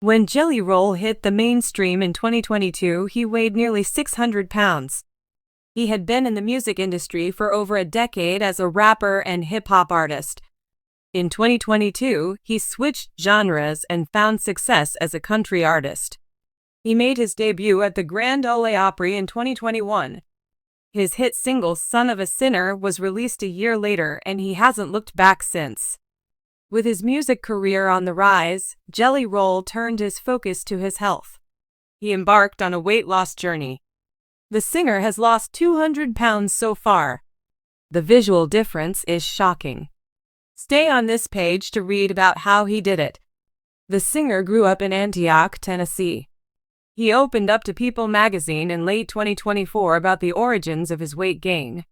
When Jelly Roll hit the mainstream in 2022, he weighed nearly 600 pounds. He had been in the music industry for over a decade as a rapper and hip-hop artist. In 2022, he switched genres and found success as a country artist. He made his debut at the Grand Ole Opry in 2021. His hit single Son of a Sinner was released a year later, and he hasn't looked back since. With his music career on the rise, Jelly Roll turned his focus to his health. He embarked on a weight loss journey. The singer has lost 200 pounds so far. The visual difference is shocking. Stay on this page to read about how he did it. The singer grew up in Antioch, Tennessee. He opened up to People magazine in late 2024 about the origins of his weight gain.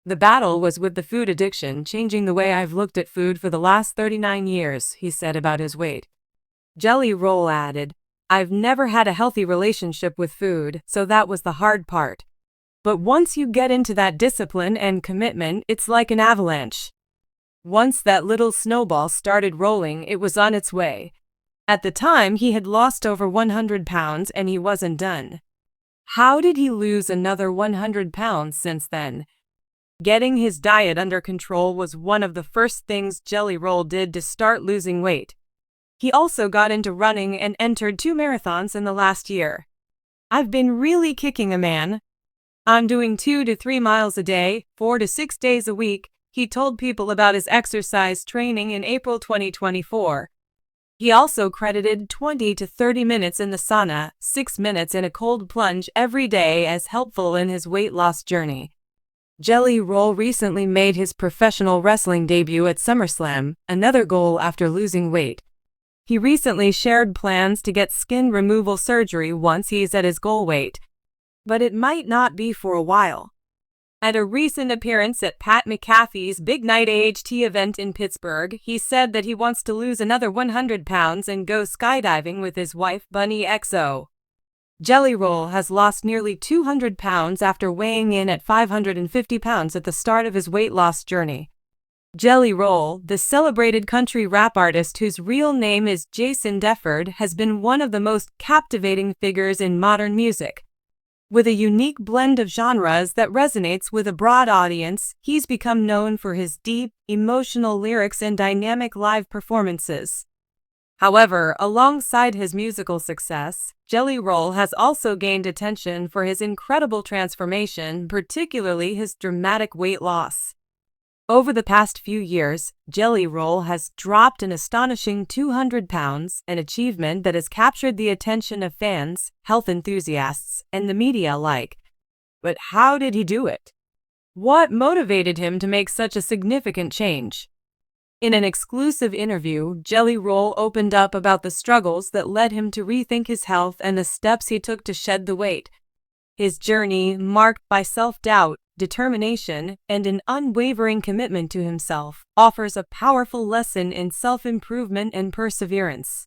The battle was with the food addiction, changing the way I've looked at food for the last 39 years, he said about his weight. Jelly Roll added, I've never had a healthy relationship with food, so that was the hard part. But once you get into that discipline and commitment, it's like an avalanche. Once that little snowball started rolling, it was on its way. At the time, he had lost over 100 pounds and he wasn't done. How did he lose another 100 pounds since then? Getting his diet under control was one of the first things Jelly Roll did to start losing weight. He also got into running and entered 2 marathons in the last year. I've been really kicking a man. I'm doing 2 to 3 miles a day, 4 to 6 days a week, he told People about his exercise training in April 2024. He also credited 20 to 30 minutes in the sauna, 6 minutes in a cold plunge every day as helpful in his weight loss journey. Jelly Roll recently made his professional wrestling debut at SummerSlam, another goal after losing weight. He recently shared plans to get skin removal surgery once he's at his goal weight. But it might not be for a while. At a recent appearance at Pat McAfee's Big Night AHT event in Pittsburgh, he said that he wants to lose another 100 pounds and go skydiving with his wife Bunny XO. Jelly Roll has lost nearly 200 pounds after weighing in at 550 pounds at the start of his weight loss journey. Jelly Roll, the celebrated country rap artist whose real name is Jason Deford, has been one of the most captivating figures in modern music. With a unique blend of genres that resonates with a broad audience, he's become known for his deep, emotional lyrics and dynamic live performances. However, alongside his musical success, Jelly Roll has also gained attention for his incredible transformation, particularly his dramatic weight loss. Over the past few years, Jelly Roll has dropped an astonishing 200 pounds, an achievement that has captured the attention of fans, health enthusiasts, and the media alike. But how did he do it? What motivated him to make such a significant change? In an exclusive interview, Jelly Roll opened up about the struggles that led him to rethink his health and the steps he took to shed the weight. His journey, marked by self-doubt, determination, and an unwavering commitment to himself, offers a powerful lesson in self-improvement and perseverance.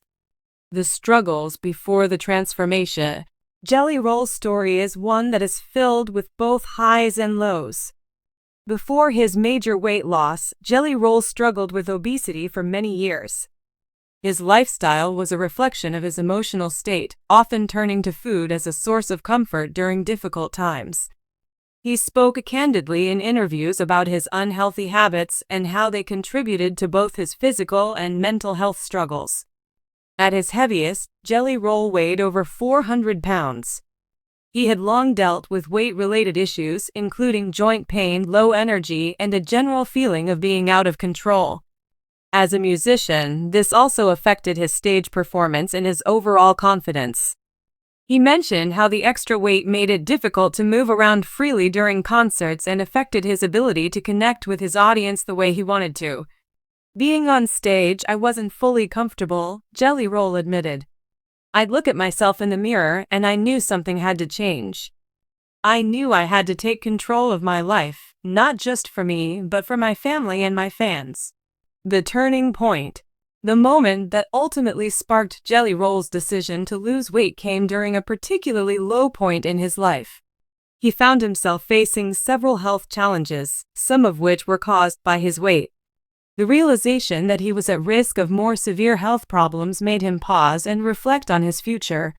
The struggles before the transformation. Jelly Roll's story is one that is filled with both highs and lows. Before his major weight loss, Jelly Roll struggled with obesity for many years. His lifestyle was a reflection of his emotional state, often turning to food as a source of comfort during difficult times. He spoke candidly in interviews about his unhealthy habits and how they contributed to both his physical and mental health struggles. At his heaviest, Jelly Roll weighed over 400 pounds. He had long dealt with weight-related issues, including joint pain, low energy, and a general feeling of being out of control. As a musician, this also affected his stage performance and his overall confidence. He mentioned how the extra weight made it difficult to move around freely during concerts and affected his ability to connect with his audience the way he wanted to. Being on stage, I wasn't fully comfortable, Jelly Roll admitted. I'd look at myself in the mirror and I knew something had to change. I knew I had to take control of my life, not just for me, but for my family and my fans. The turning point. The moment that ultimately sparked Jelly Roll's decision to lose weight came during a particularly low point in his life. He found himself facing several health challenges, some of which were caused by his weight. The realization that he was at risk of more severe health problems made him pause and reflect on his future.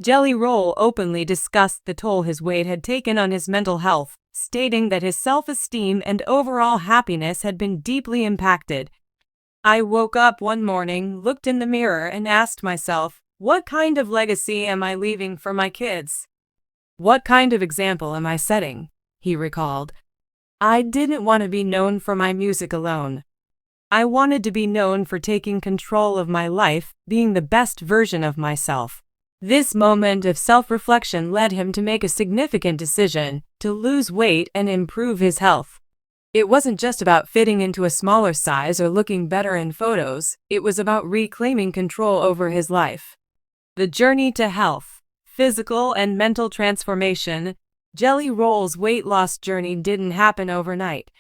Jelly Roll openly discussed the toll his weight had taken on his mental health, stating that his self-esteem and overall happiness had been deeply impacted. "I woke up one morning, looked in the mirror, and asked myself, what kind of legacy am I leaving for my kids? What kind of example am I setting?" he recalled. "I didn't want to be known for my music alone. I wanted to be known for taking control of my life, being the best version of myself." This moment of self-reflection led him to make a significant decision to lose weight and improve his health. It wasn't just about fitting into a smaller size or looking better in photos, it was about reclaiming control over his life. The journey to health, physical and mental transformation. Jelly Roll's weight loss journey didn't happen overnight.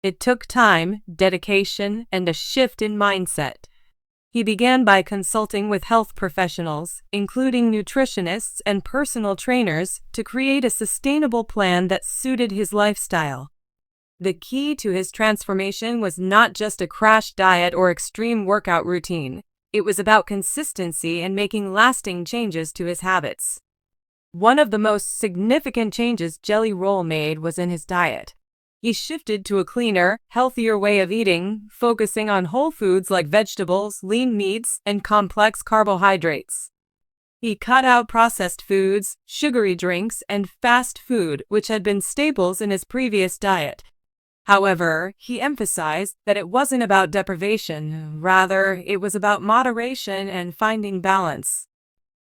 It took time, dedication, and a shift in mindset. He began by consulting with health professionals, including nutritionists and personal trainers, to create a sustainable plan that suited his lifestyle. The key to his transformation was not just a crash diet or extreme workout routine. It was about consistency and making lasting changes to his habits. One of the most significant changes Jelly Roll made was in his diet. He shifted to a cleaner, healthier way of eating, focusing on whole foods like vegetables, lean meats, and complex carbohydrates. He cut out processed foods, sugary drinks, and fast food, which had been staples in his previous diet. However, he emphasized that it wasn't about deprivation, rather, it was about moderation and finding balance.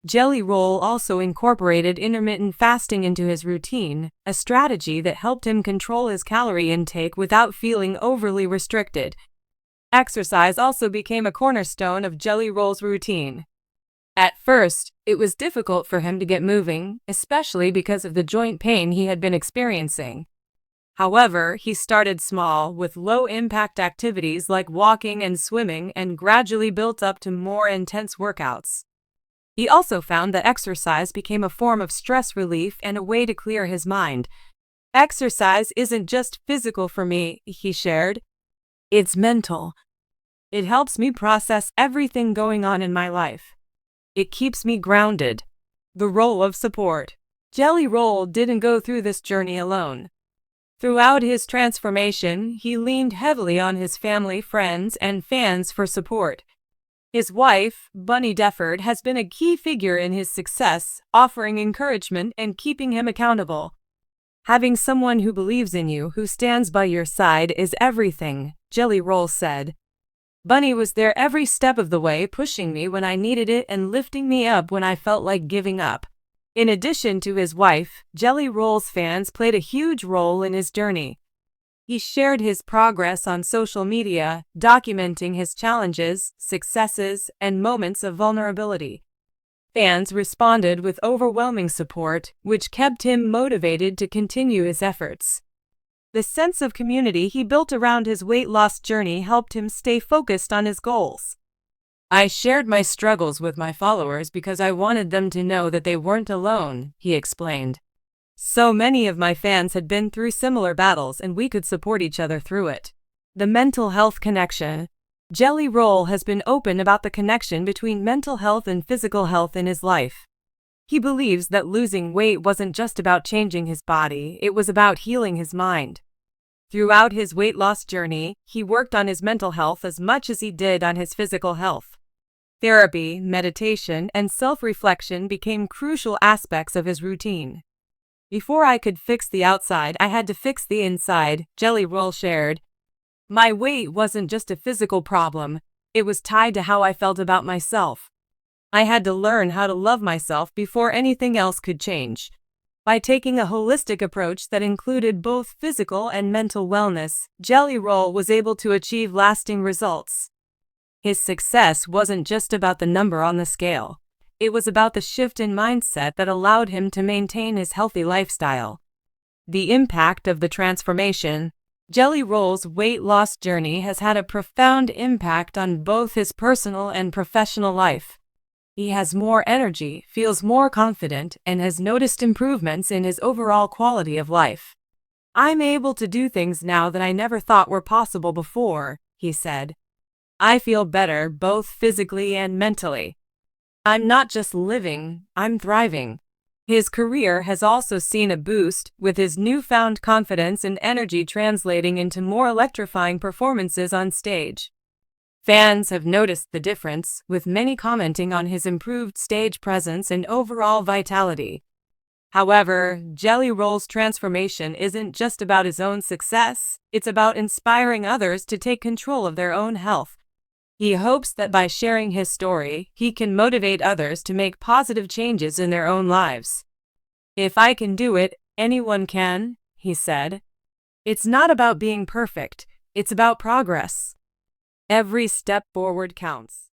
Jelly Roll also incorporated intermittent fasting into his routine, a strategy that helped him control his calorie intake without feeling overly restricted. Exercise also became a cornerstone of Jelly Roll's routine. At first, it was difficult for him to get moving, especially because of the joint pain he had been experiencing. However, he started small, with low-impact activities like walking and swimming, and gradually built up to more intense workouts. He also found that exercise became a form of stress relief and a way to clear his mind. "Exercise isn't just physical for me," he shared. "It's mental. It helps me process everything going on in my life. It keeps me grounded." The role of support. Jelly Roll didn't go through this journey alone. Throughout his transformation, he leaned heavily on his family, friends, and fans for support. His wife, Bunny Defford, has been a key figure in his success, offering encouragement and keeping him accountable. "Having someone who believes in you, who stands by your side, is everything," Jelly Roll said. "Bunny was there every step of the way, pushing me when I needed it and lifting me up when I felt like giving up." In addition to his wife, Jelly Roll's fans played a huge role in his journey. He shared his progress on social media, documenting his challenges, successes, and moments of vulnerability. Fans responded with overwhelming support, which kept him motivated to continue his efforts. The sense of community he built around his weight loss journey helped him stay focused on his goals. "I shared my struggles with my followers because I wanted them to know that they weren't alone," he explained. "So many of my fans had been through similar battles and we could support each other through it." The mental health connection. Jelly Roll has been open about the connection between mental health and physical health in his life. He believes that losing weight wasn't just about changing his body, it was about healing his mind. Throughout his weight loss journey, he worked on his mental health as much as he did on his physical health. Therapy, meditation, and self-reflection became crucial aspects of his routine. "Before I could fix the outside, I had to fix the inside," Jelly Roll shared. "My weight wasn't just a physical problem, it was tied to how I felt about myself. I had to learn how to love myself before anything else could change." By taking a holistic approach that included both physical and mental wellness, Jelly Roll was able to achieve lasting results. His success wasn't just about the number on the scale. It was about the shift in mindset that allowed him to maintain his healthy lifestyle. The impact of the transformation. Jelly Roll's weight loss journey has had a profound impact on both his personal and professional life. He has more energy, feels more confident, and has noticed improvements in his overall quality of life. "I'm able to do things now that I never thought were possible before," he said. I feel better both physically and mentally. I'm not just living, I'm thriving. His career has also seen a boost, with his newfound confidence and energy translating into more electrifying performances on stage. Fans have noticed the difference, with many commenting on his improved stage presence and overall vitality. However, Jelly Roll's transformation isn't just about his own success, it's about inspiring others to take control of their own health. He hopes that by sharing his story, he can motivate others to make positive changes in their own lives. If I can do it, anyone can, he said. It's not about being perfect, it's about progress. Every step forward counts.